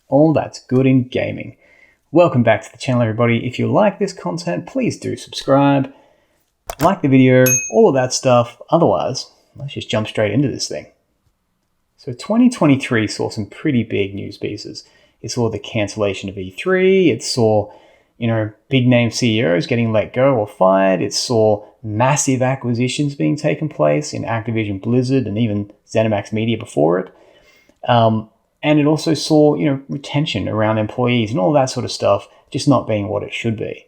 all that's good in gaming. Welcome back to the channel, everybody. If you like this content, please do subscribe, like the video, all of that stuff. Otherwise, let's just jump straight into this thing. So 2023 saw some pretty big news pieces. It saw the cancellation of E3. It saw, big name CEOs getting let go or fired. It saw massive acquisitions being taken place in Activision Blizzard and even ZeniMax Media before it. And it also saw, retention around employees and all that sort of stuff just not being what it should be.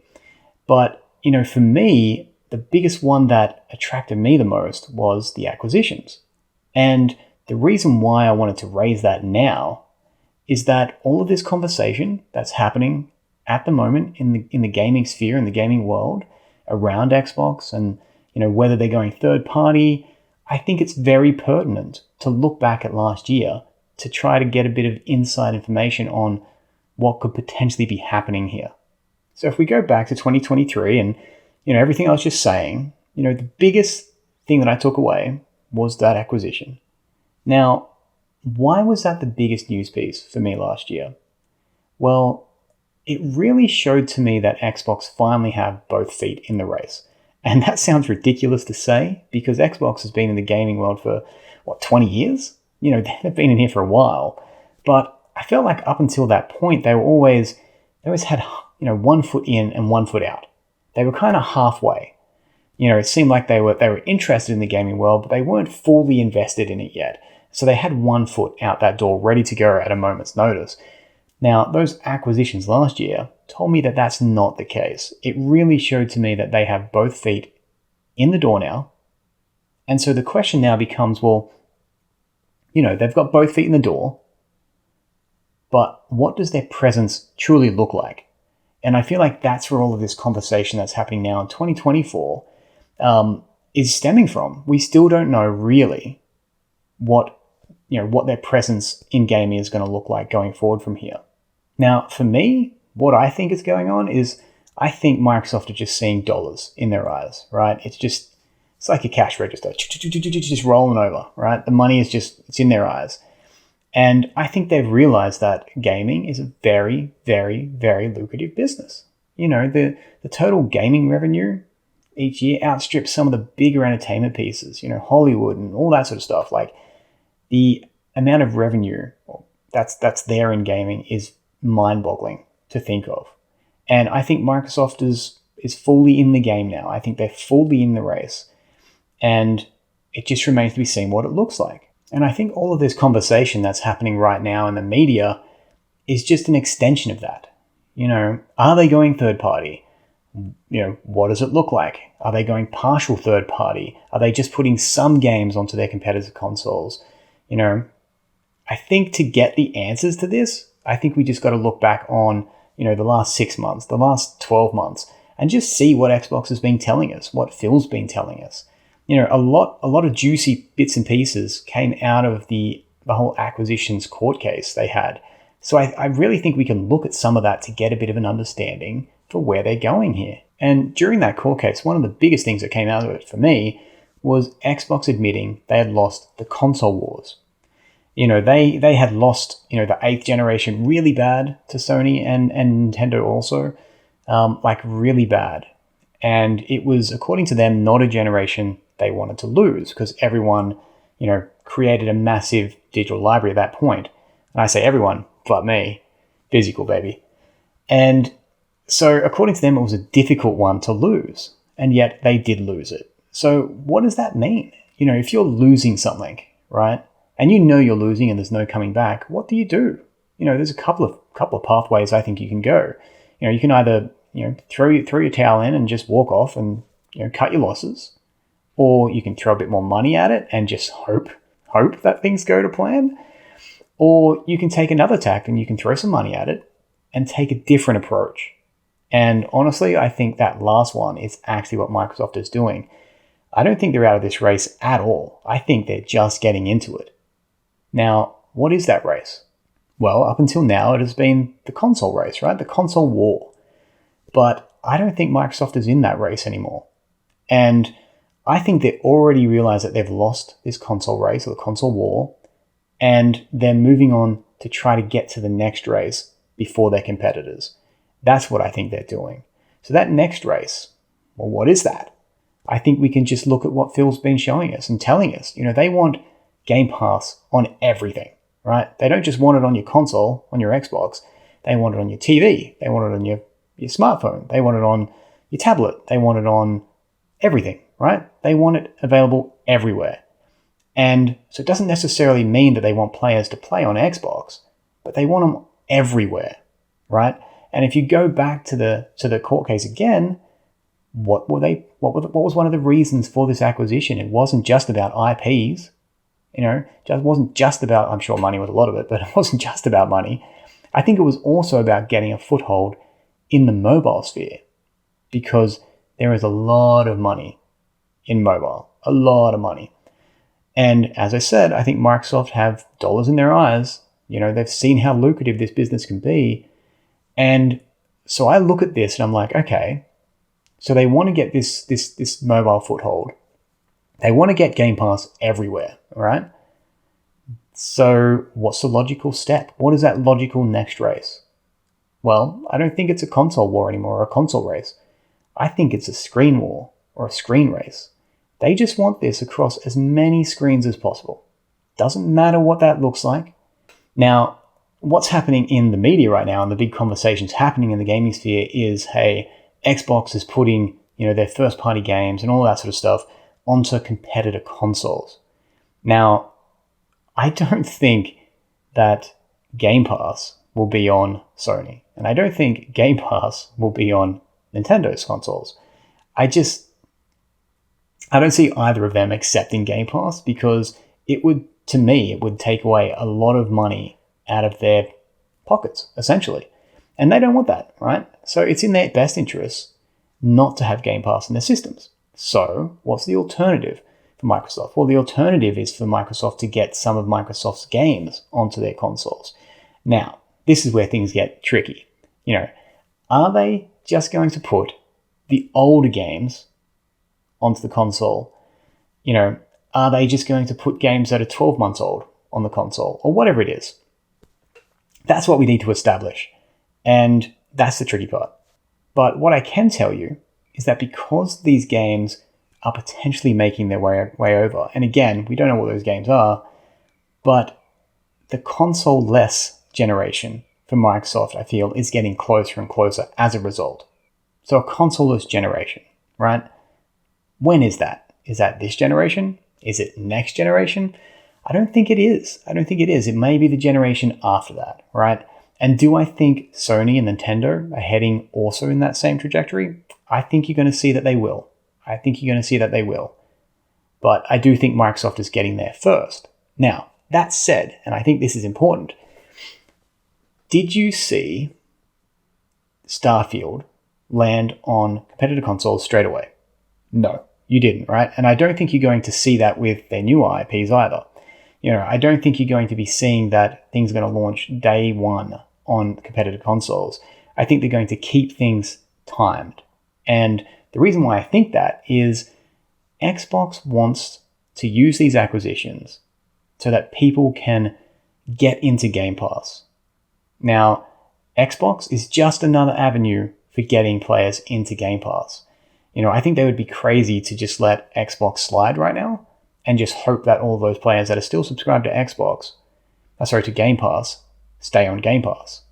But, for me, the biggest one that attracted me the most was the acquisitions. And the reason why I wanted to raise that now is that all of this conversation that's happening at the moment in the gaming sphere, in the gaming world, around Xbox and, whether they're going third party, I think it's very pertinent to look back at last year to try to get a bit of inside information on what could potentially be happening here. So if we go back to 2023 and, everything I was just saying, the biggest thing that I took away was that acquisition. Now, why was that the biggest news piece for me last year? Well, it really showed to me that Xbox finally have both feet in the race. And that sounds ridiculous to say because Xbox has been in the gaming world for, 20 years? They've been in here for a while. But I felt like up until that point, they always had, 1 foot in and 1 foot out. They were kind of halfway. It seemed like they were interested in the gaming world, but they weren't fully invested in it yet. So they had 1 foot out that door ready to go at a moment's notice. Now, those acquisitions last year told me that that's not the case. It really showed to me that they have both feet in the door now. And so the question now becomes, well, they've got both feet in the door, but what does their presence truly look like? And I feel like that's where all of this conversation that's happening now in 2024 is stemming from. We still don't know really what their presence in gaming is going to look like going forward from here. Now, for me, what I think is going on is I think Microsoft are just seeing dollars in their eyes, right? It's like a cash register, just rolling over, right? The money is it's in their eyes. And I think they've realized that gaming is a very, very, very lucrative business. The total gaming revenue each year outstrips some of the bigger entertainment pieces, Hollywood and all that sort of stuff. Like the amount of revenue that's there in gaming is mind-boggling to think of. And I think Microsoft is fully in the game now. I think they're fully in the race. And it just remains to be seen what it looks like. And I think all of this conversation that's happening right now in the media is just an extension of that. Are they going third party? What does it look like? Are they going partial third party? Are they just putting some games onto their competitor consoles? I think to get the answers to this, I think we just got to look back on, the last 6 months, the last 12 months, and just see what Xbox has been telling us, what Phil's been telling us. A lot of juicy bits and pieces came out of the whole acquisitions court case they had. So I really think we can look at some of that to get a bit of an understanding for where they're going here. And during that court case, one of the biggest things that came out of it for me was Xbox admitting they had lost the console wars. They had lost, the 8th generation really bad to Sony and Nintendo also, really bad. And it was, according to them, not a generation they wanted to lose because everyone, created a massive digital library at that point. And I say everyone, but me, physical, baby. And so according to them, it was a difficult one to lose. And yet they did lose it. So what does that mean? If you're losing something, right? And you're losing and there's no coming back, what do? There's a couple of pathways I think you can go. You can either, throw your towel in and just walk off and, cut your losses. Or you can throw a bit more money at it and just hope that things go to plan. Or you can take another tack and you can throw some money at it and take a different approach. And honestly, I think that last one is actually what Microsoft is doing. I don't think they're out of this race at all. I think they're just getting into it. Now, what is that race? Well, up until now, it has been the console race, right? The console war. But I don't think Microsoft is in that race anymore. And I think they already realize that they've lost this console race or the console war, and they're moving on to try to get to the next race before their competitors. That's what I think they're doing. So that next race, well, what is that? I think we can just look at what Phil's been showing us and telling us. They want Game Pass on everything, right? They don't just want it on your console, on your Xbox. They want it on your TV. They want it on your smartphone. They want it on your tablet. They want it on everything, right? They want it available everywhere. And so it doesn't necessarily mean that they want players to play on Xbox, but they want them everywhere, right? And if you go back to the court case again, what was one of the reasons for this acquisition? It wasn't just about IPs, it wasn't just about, I'm sure money was a lot of it, but it wasn't just about money. I think it was also about getting a foothold in the mobile sphere, because there is a lot of money in mobile, a lot of money. And as I said, I think Microsoft have dollars in their eyes. They've seen how lucrative this business can be. And so I look at this and I'm like, okay, so they want to get this mobile foothold. They want to get Game Pass everywhere, right? So what's the logical step? What is that logical next race? Well, I don't think it's a console war anymore or a console race. I think it's a screen war or a screen race. They just want this across as many screens as possible. Doesn't matter what that looks like. Now, what's happening in the media right now and the big conversations happening in the gaming sphere is, hey, Xbox is putting, their first party games and all that sort of stuff onto competitor consoles. Now, I don't think that Game Pass will be on Sony, and I don't think Game Pass will be on Nintendo's consoles. I don't see either of them accepting Game Pass, because it would take away a lot of money out of their pockets, essentially. And they don't want that, right? So it's in their best interest not to have Game Pass in their systems. So what's the alternative for Microsoft? Well, the alternative is for Microsoft to get some of Microsoft's games onto their consoles. Now, this is where things get tricky. Are they just going to put the older games onto the console? Are they just going to put games that are 12 months old on the console, or whatever it is? That's what we need to establish. And that's the tricky part. But what I can tell you is that because these games are potentially making their way over, and again, we don't know what those games are, but the console-less generation for Microsoft, I feel, is getting closer and closer as a result. So a console-less generation, right? When is that? Is that this generation? Is it next generation? I don't think it is. It may be the generation after that, right? And do I think Sony and Nintendo are heading also in that same trajectory? I think you're going to see that they will. But I do think Microsoft is getting there first. Now, that said, and I think this is important, did you see Starfield land on competitor consoles straight away? No, you didn't, right? And I don't think you're going to see that with their newer IPs either. I don't think you're going to be seeing that things are going to launch day one on competitive consoles. I think they're going to keep things timed. And the reason why I think that is Xbox wants to use these acquisitions so that people can get into Game Pass. Now, Xbox is just another avenue for getting players into Game Pass. I think they would be crazy to just let Xbox slide right now and just hope that all those players that are still subscribed to Game Pass, stay on Game Pass.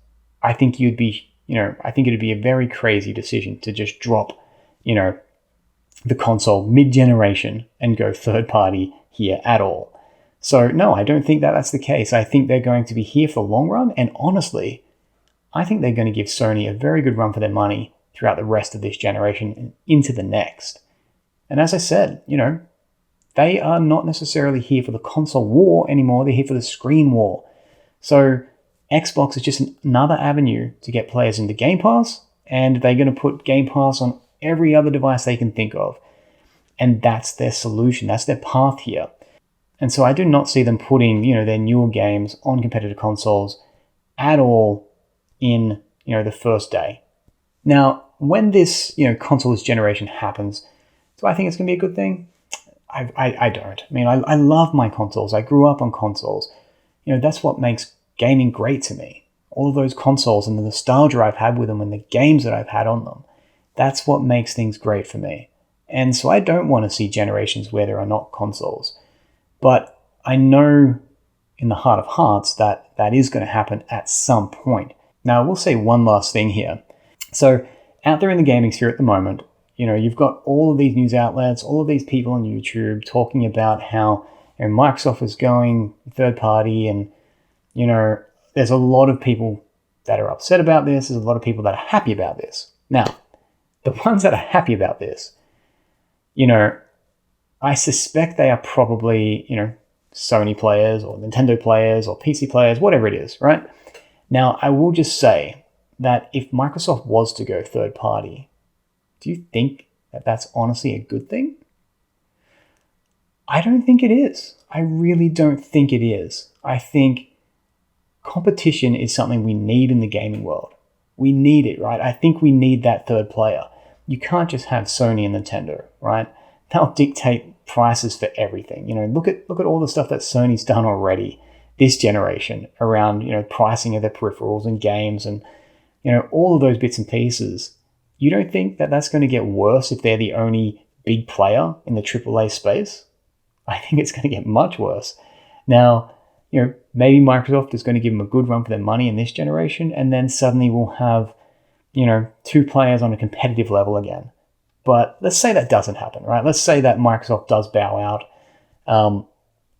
I think it'd be a very crazy decision to just drop, the console mid-generation and go third party here at all. So no, I don't think that that's the case. I think they're going to be here for the long run. And honestly, I think they're going to give Sony a very good run for their money throughout the rest of this generation and into the next. And as I said, they are not necessarily here for the console war anymore. They're here for the screen war. So Xbox is just another avenue to get players into Game Pass, and they're going to put Game Pass on every other device they can think of. And that's their solution. That's their path here. And so I do not see them putting, their newer games on competitive consoles at all in, the first day. Now, when this, consoleless generation happens, do I think it's going to be a good thing? I don't. I love my consoles. I grew up on consoles. That's what makes gaming great to me. All of those consoles and the nostalgia I've had with them and the games that I've had on them. That's what makes things great for me. And so I don't want to see generations where there are not consoles. But I know in the heart of hearts that that is going to happen at some point. Now, I will say one last thing here. So out there in the gaming sphere at the moment, you've got all of these news outlets, all of these people on YouTube talking about how Microsoft is going third party, and there's a lot of people that are upset about this. There's a lot of people that are happy about this. Now, the ones that are happy about this, I suspect they are probably, Sony players or Nintendo players or PC players, whatever it is, right? Now, I will just say that if Microsoft was to go third party, do you think that that's honestly a good thing? I don't think it is. I really don't think it is. I think competition is something we need in the gaming world. We need it, right? I think we need that third player. You can't just have Sony and Nintendo, right? They'll dictate prices for everything. Look at all the stuff that Sony's done already this generation around, pricing of their peripherals and games and, all of those bits and pieces. You don't think that that's going to get worse if they're the only big player in the AAA space? I think it's going to get much worse. Now, maybe Microsoft is going to give them a good run for their money in this generation, and then suddenly we'll have, two players on a competitive level again. But let's say that doesn't happen, right? Let's say that Microsoft does bow out.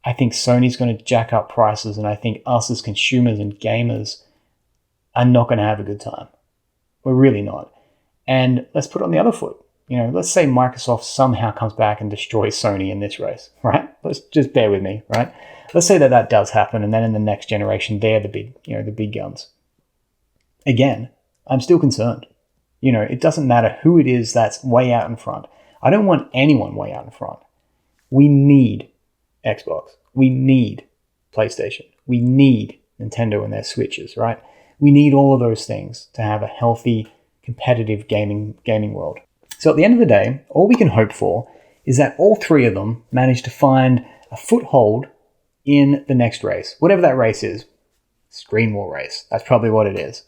I think Sony's going to jack up prices, and I think us as consumers and gamers are not going to have a good time. We're really not. And let's put it on the other foot. Let's say Microsoft somehow comes back and destroys Sony in this race, right? Let's just bear with me, right? Let's say that does happen, and then in the next generation, they're the big guns. Again, I'm still concerned. It doesn't matter who it is that's way out in front. I don't want anyone way out in front. We need Xbox. We need PlayStation. We need Nintendo and their Switches, right? We need all of those things to have a healthy, competitive gaming world. So at the end of the day, all we can hope for is that all three of them manage to find a foothold in the next race, whatever that race is. Screen war race. That's probably what it is.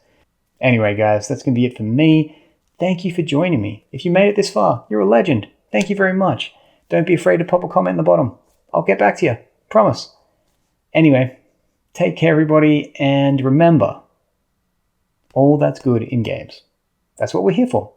Anyway, guys, that's going to be it for me. Thank you for joining me. If you made it this far, you're a legend. Thank you very much. Don't be afraid to pop a comment in the bottom. I'll get back to you. Promise. Anyway, take care, everybody, and remember, all that's good in games. That's what we're here for.